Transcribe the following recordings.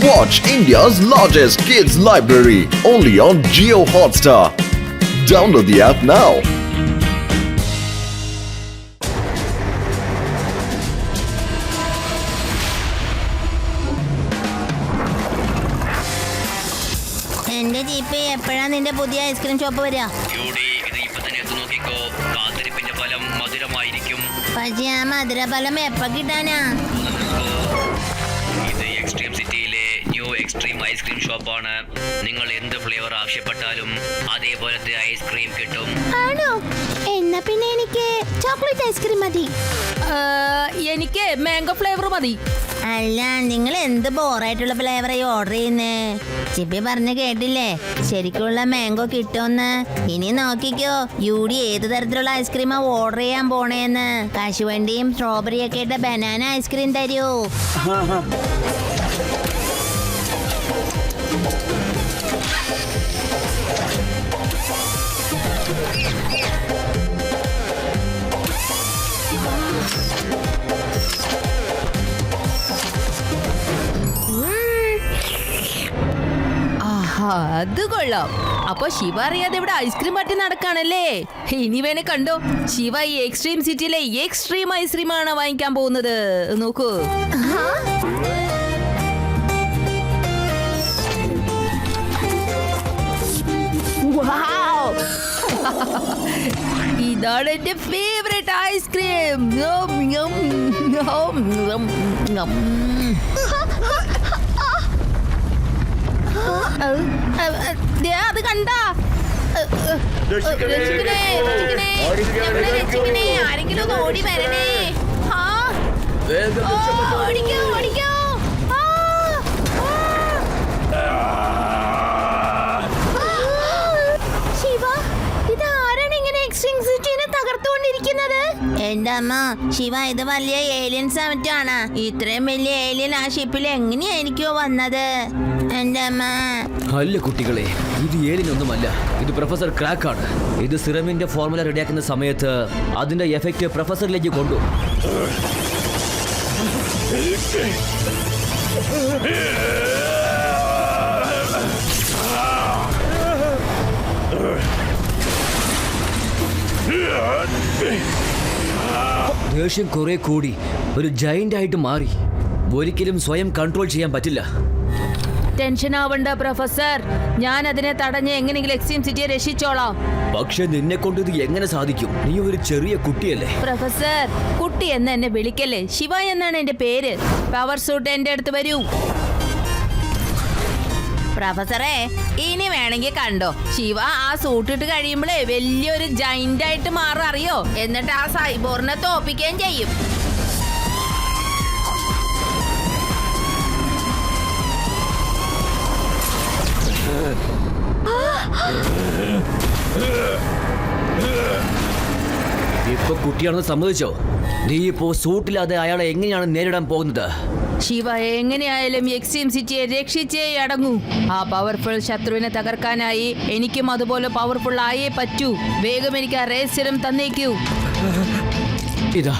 Watch India's largest kids library only on Jio Hotstar. Download the app now. എന്റെ GPay എപ്പോഴാ നിന്റെ പുതിയ ice cream shop വരിക? പക്ഷേ ആ മധുരഫലം എപ്പോ കിട്ടാനാ? ഇത് എക്സ്ട്രീം സിറ്റിയിലെ ന്യൂ എക്സ്ട്രീം ഐസ്ക്രീം ഷോപ്പാണ്. നിങ്ങൾ എന്ത് ഫ്ലേവർ ആവശ്യപ്പെട്ടാലും അതേപോലത്തെ ഐസ്ക്രീം കിട്ടും. ആണോ? എന്നാ പിന്നെ എനിക്ക് ചോക്ലേറ്റ് ഐസ്ക്രീം മതി. എനിക്ക് മാംഗോ ഫ്ലേവർ മതി. അല്ല, നിങ്ങൾ എന്ത് ബോറായിട്ടുള്ള ഫ്ലേവറായി ഓർഡർ ചെയ്യുന്നേ? ചിപ്പി പറഞ്ഞ് കേട്ടില്ലേ ശരിക്കുള്ള മാംഗോ കിട്ടുമെന്ന്. ഇനി നോക്കിക്കോ, യൂഡി ഏത് തരത്തിലുള്ള ഐസ്ക്രീമാ ഓർഡർ ചെയ്യാൻ പോണേന്ന്. കശുവണ്ടിയും സ്ട്രോബെറി ഒക്കെ ഇട്ട ബനാന ഐസ്ക്രീം തരൂ. അത് കൊള്ളാം. അപ്പൊ ശിവ അറിയാതെ ഇവിടെ ഐസ്ക്രീം പാർട്ടി നടക്കാണല്ലേ? ഇനി വേണേ കണ്ടോ, ശിവ ഈ എക്സ്ട്രീം സിറ്റിയിലെ എക്സ്ട്രീം ഐസ്ക്രീം ആണ് വാങ്ങിക്കാൻ പോകുന്നത്. നോക്കൂ, ഇതാണ് എന്റെ ഫേവറേറ്റ് ഐസ്ക്രീം. അത് കണ്ടാ? ആരെങ്കിലും ഒന്ന് ഓടി വരണേ. ഓടിക്കോ ഓടിക്കോ. ശിവ, ഇത് ആരാണ് ഇങ്ങനെ എക്സ്ട്രീം സിറ്റിനെ തകർത്തുകൊണ്ടിരിക്കുന്നത്? എന്റെ അമ്മ, ശിവ ഇത് വലിയ ഏലിയൻസ് മറ്റാണ്. ഇത്രയും വലിയ ഏലിയൻ ആ ഷിപ്പിൽ എങ്ങനെയാ എനിക്കോ വന്നത്? എന്റെ അമ്മ. അല്ല കുട്ടികളെ, ഇത് ഏലിനൊന്നുമല്ല, ഇത് പ്രൊഫസർ ക്രാക്ക് ആണ്. ഇത് സിറമിന്റെ ഫോർമുല റെഡിയാക്കുന്ന സമയത്ത് അതിന്റെ എഫക്റ്റ് പ്രൊഫസറിലേക്ക് കൊണ്ടു. ദേഷ്യം കുറെ കൂടി ഒരു ജയന്റ് ആയിട്ട് മാറി. ഒരിക്കലും സ്വയം കൺട്രോൾ ചെയ്യാൻ പറ്റില്ല. ടെൻഷൻ ആവണ്ട പ്രൊഫസർ, ഞാൻ അതിനെ തടഞ്ഞ് എങ്ങനെയെങ്കിലും എക്സ്ട്രീം സിറ്റിയെ രക്ഷിച്ചോളാം. പക്ഷെ നിന്നെ കൊണ്ട് ഇത് എങ്ങനെ സാധിക്കും? നീ ഒരു ചെറിയ കുട്ടിയല്ലേ. പ്രൊഫസർ, കുട്ടി എന്ന് എന്നെ വിളിക്കല്ലേ. ശിവ എന്നാണ് എന്റെ പേര്. പവർ സൂട്ട് എന്റെ അടുത്ത് വരൂ. പ്രൊഫസറെ, ഇനി വേണമെങ്കിൽ കണ്ടോ, ശിവ ആ സൂട്ടിട്ട് കഴിയുമ്പോഴേ വലിയൊരു ജൈന്റ് ആയിട്ട് മാറും, അറിയോ? എന്നിട്ട് ആ സൈബോറിനെ തോപ്പിക്കുകയും ചെയ്യും. ഇപ്പൊ കുട്ടിയാണെന്ന് സമ്മതിച്ചോ? നീ ഇപ്പോ സൂട്ടില്ലാതെ അയാളെ എങ്ങനെയാണ് നേരിടാൻ പോകുന്നത്? ശിവ എങ്ങനെയായാലും എക്സ്ട്രീം സിറ്റിയെ രക്ഷിച്ചേ അടങ്ങൂ. ആ പവർഫുൾ ശത്രുവിനെ തകർക്കാനായി എനിക്കും അതുപോലെ പവർഫുൾ ആയേ പറ്റൂ. വേഗം എനിക്ക് ആ രഹസ്യം തന്നേക്കൂ. ഇതാ.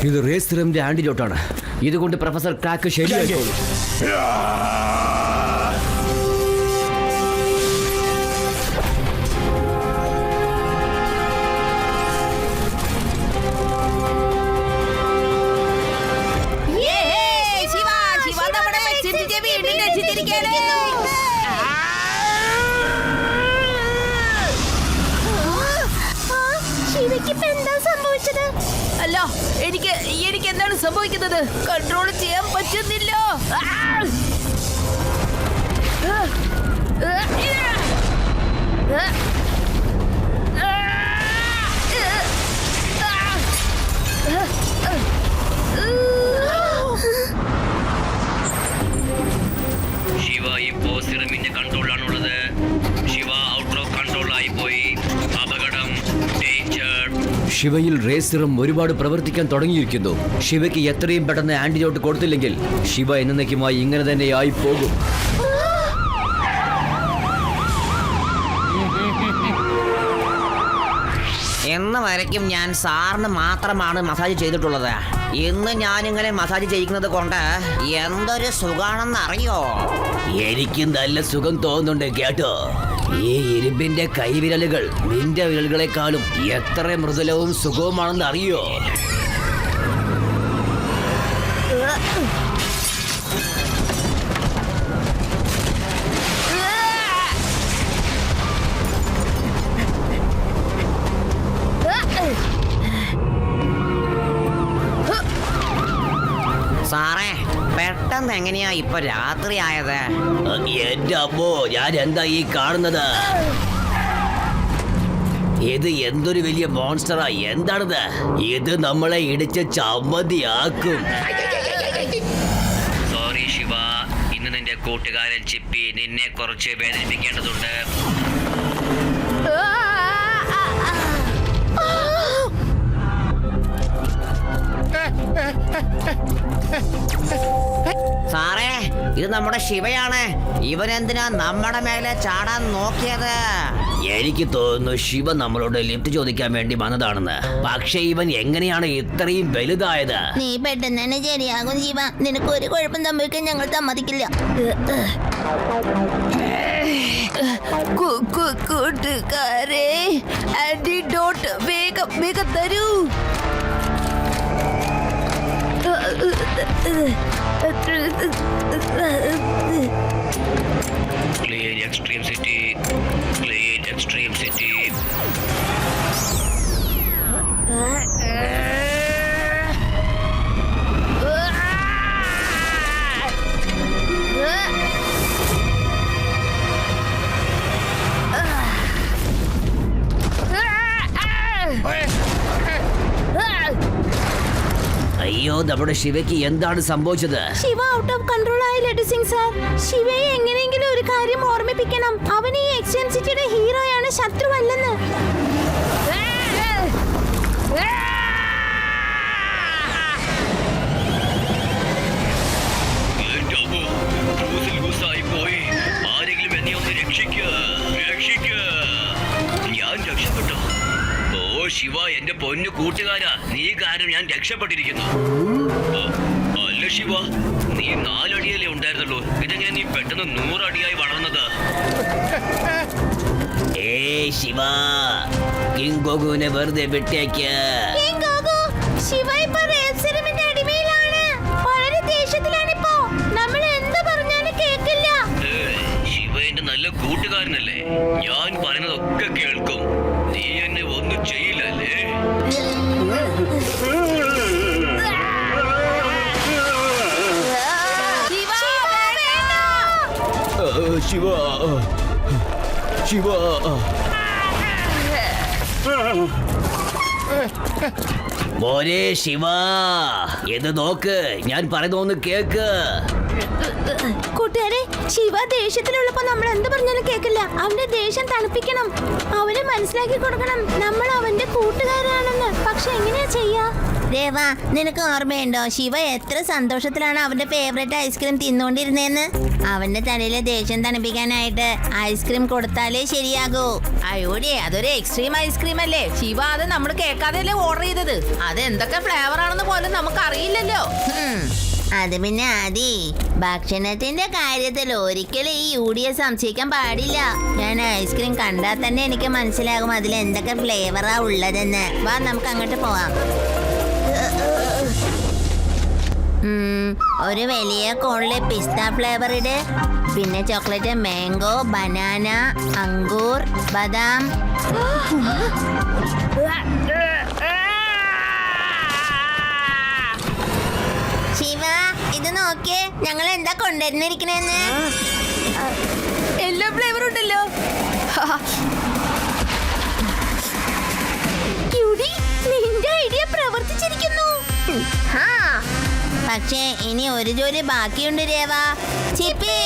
ഇത് റേസിറമിന്റെ ആന്റിഡോട്ടാണ്. ഇതുകൊണ്ട് പ്രൊഫസർ ക്രാക്ക് ശരിയായിക്കോളും. ശിവയ്ക്ക് എന്താ സംഭവിച്ചത്? അല്ല, എനിക്ക് എന്താണ് സംഭവിക്കുന്നത്? കൺട്രോൾ ചെയ്യാൻ പറ്റുന്നില്ല. ശിവ ഇപ്പോ സിറമിന്റെ കൺട്രോളിലാണുള്ളത്. ശിവ ഔട്ട് ഓഫ് കൺട്രോൾ ആയി പോയി. അപകടം, ഡേഞ്ചർ. ശിവയിൽ റേസിറും ഒരുപാട് പ്രവർത്തിക്കാൻ തുടങ്ങിയിരിക്കുന്നു. ശിവയ്ക്ക് എത്രയും പെട്ടെന്ന് ആന്റിഡോട്ട് കൊടുത്തില്ലെങ്കിൽ ശിവ എന്നേക്കുമായി ഇങ്ങനെ തന്നെ ആയി പോകും. ഇന്ന് വരയ്ക്കും ഞാൻ സാറിന് മാത്രമാണ് മസാജ് ചെയ്തിട്ടുള്ളത്. ഇന്ന് ഞാനിങ്ങനെ മസാജ് ചെയ്യിക്കുന്നത് കൊണ്ട് എന്തൊരു സുഖാണെന്ന് അറിയോ? എനിക്ക് നല്ല സുഖം തോന്നുന്നുണ്ട് കേട്ടോ. ഈ ഇരുമ്പിന്റെ കൈവിരലുകൾ നിന്റെ വിരലുകളെക്കാളും എത്ര മൃദുലവും സുഖവുമാണെന്ന് അറിയോ? സാറേ, പെട്ടെന്ന് എങ്ങനെയാ ഇപ്പൊ രാത്രി ആയത്? എന്റെ അമ്മോ, ഞാൻ എന്താ ഈ കാണുന്നത്? ഇത് എന്തൊരു വലിയ മോൺസ്റ്ററാ! എന്താണിത്? ഇത് നമ്മളെ ഇടിച്ച് ചമ്മന്തിയാക്കും. സോറി ശിവ, ഇന്ന് നിന്റെ കൂട്ടുകാരൻ ചിപ്പി നിന്നെ കുറച്ച് വേദനിപ്പിക്കേണ്ടതുണ്ട്. സാറേ, ഇത് നമ്മുടെ ശിവയാണ്. ഇവൻ എന്തിനാ നമ്മുടെ മേലെ ചാടാൻ നോക്കിയത്? എനിക്ക് തോന്നുന്നു ശിവ നമ്മളോട് ലിഫ്റ്റ് ചോദിക്കാൻ വേണ്ടി വന്നതാണെന്ന്. പക്ഷെ ഇവൻ എങ്ങനെയാണ് ഇത്രയും വലുതായത്? നീ പെട്ടെന്ന് തന്നെ ശരിയാകും ശിവ. നിനക്ക് ഒരു കുഴപ്പം സംഭവിക്കാൻ ഞങ്ങൾ സമ്മതിക്കില്ല. കൂട്ടുകാരെ, ആന്റിഡോട്ട് വേഗം വേഗം തരൂ. Clean extreme city, clean extreme city. അയ്യോ, നമ്മുടെ ശിവയ്ക്ക് എന്താണ് സംഭവിച്ചത്? ശിവ ഔട്ട് ഓഫ് കൺട്രോൾ ആയി ലഡു സിംഗ് സാർ. ശിവയെ എങ്ങനെയെങ്കിലും ഒരു കാര്യം ഓർമ്മിപ്പിക്കണം. അവൻ ഈ എക്സ്ട്രീം സിറ്റിയുടെ ഹീറോയാണ്, ശത്രുവല്ലെന്ന്. എന്റെ അമ്മോ, ക്രൂസിൽ ലൂസായി പോയി. ആരെങ്കിലും എന്നെ ഒന്ന് രക്ഷിക്കുക. ഞാൻ രക്ഷപ്പെട്ടു. ഓ ശിവ, എന്റെ പൊന്നു കൂട്ടുകാരാ, നീ കാരണം ഞാൻ രക്ഷപ്പെട്ടിരിക്കുന്നു. അല്ല ശിവ, നീ 4 അടിയല്ലേ ഉണ്ടായിരുന്നുള്ളൂ. ഇതെങ്ങനെ നീ പെട്ടെന്ന് 100 അടിയായി വളർന്നത്? ഏയ് ശിവ, കിങ്കോഗുവിനെ വെറുതെ വിട്ടേക്ക്. ശിവ ഇപ്പോ റേസിറമിന്റെ അടിമയിലാണ്. വളരെ ദേഷ്യത്തിലാണിപ്പോ. നമ്മൾ എന്ത് പറഞ്ഞാലും കേൾക്കില്ല. ശിവ എന്റെ നല്ല കൂട്ടുകാരനല്ലേ, ഞാൻ പറയുന്നതൊക്കെ കേൾക്കും. നീ എന്നെ ഒന്നും ചെയ്യില്ലല്ലേ? ശിവ, ശിവ, മോനെ ശിവ, ഇത് നോക്ക്, ഞാൻ പറയുന്നൊന്ന് കേക്ക്. കൂട്ടുകാരെ, ശിവ ദേഷ്യത്തിലുള്ളപ്പോ നമ്മൾ എന്ത് പറഞ്ഞാലും കേൾക്കില്ല. അവന്റെ ദേഷ്യം തണുപ്പിക്കണം. അവനെ മനസ്സിലാക്കി കൊടുക്കണം നമ്മൾ അവന്റെ കൂട്ടുകാരാണെന്ന്. പക്ഷെ എങ്ങനെയാ ചെയ്യാ? ദേവ, നിനക്ക് ഓർമ്മയുണ്ടോ ശിവ എത്ര സന്തോഷത്തിലാണ് അവന്റെ ഫേവറേറ്റ് ഐസ്ക്രീം തിന്നുകൊണ്ടിരുന്നേന്ന്? അവന്റെ തലയിലെ ദേഷ്യം തണുപ്പിക്കാനായിട്ട് ഐസ്ക്രീം കൊടുത്താലേ ശരിയാകൂ. അയ്യോടെ, അതൊരു എക്സ്ട്രീം ഐസ്ക്രീം അല്ലേ ശിവ? അത് നമ്മൾ കേൾക്കാതെയല്ലേ ഓർഡർ ചെയ്തത്. അത് എന്തൊക്കെ ഫ്ലേവർ ആണെന്ന് പോലും നമുക്ക് അറിയില്ലല്ലോ. അത് പിന്നെ ആദി, ഭക്ഷണത്തിന്റെ കാര്യത്തിൽ ഒരിക്കലും ഈ യൂഡിയെ സംശയിക്കാൻ പാടില്ല. ഞാൻ ഐസ്ക്രീം കണ്ടാൽ തന്നെ എനിക്ക് മനസ്സിലാകും അതിൽ എന്തൊക്കെ ഫ്ലേവറാ ഉള്ളതെന്ന്. വാ, നമുക്ക് അങ്ങോട്ട് പോവാം. ഒരു വലിയ കോണിലെ പിസ്ത ഫ്ലേവർ ഇട്. പിന്നെ ചോക്ലേറ്റ്, മാംഗോ, ബനാന, അങ്കൂർ, ബദാം. ഇത് നോക്കിയേ ഞങ്ങൾ എന്താ കൊണ്ടുവരുന്നിരിക്കണേന്ന്. എല്ലാ ഫ്ലേവറും ഉണ്ടല്ലോ. നിന്റെ ഐഡിയ പ്രവർത്തിച്ചിരിക്കുന്നു. പക്ഷേ ഇനി ഒരു ജോലി ബാക്കിയുണ്ട് രേവ. ചിപ്പി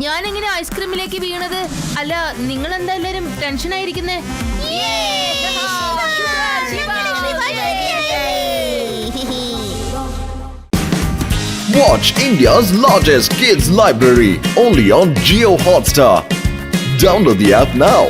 ഞാൻ എങ്ങനെ ഐസ്ക്രീമിലേക്ക് വീണത്? അല്ല, നിങ്ങൾ എന്താ എല്ലാരും tension ആയിരിക്കുന്നേ? Watch India's largest kids library only on Geo Hotstar. Download the app now.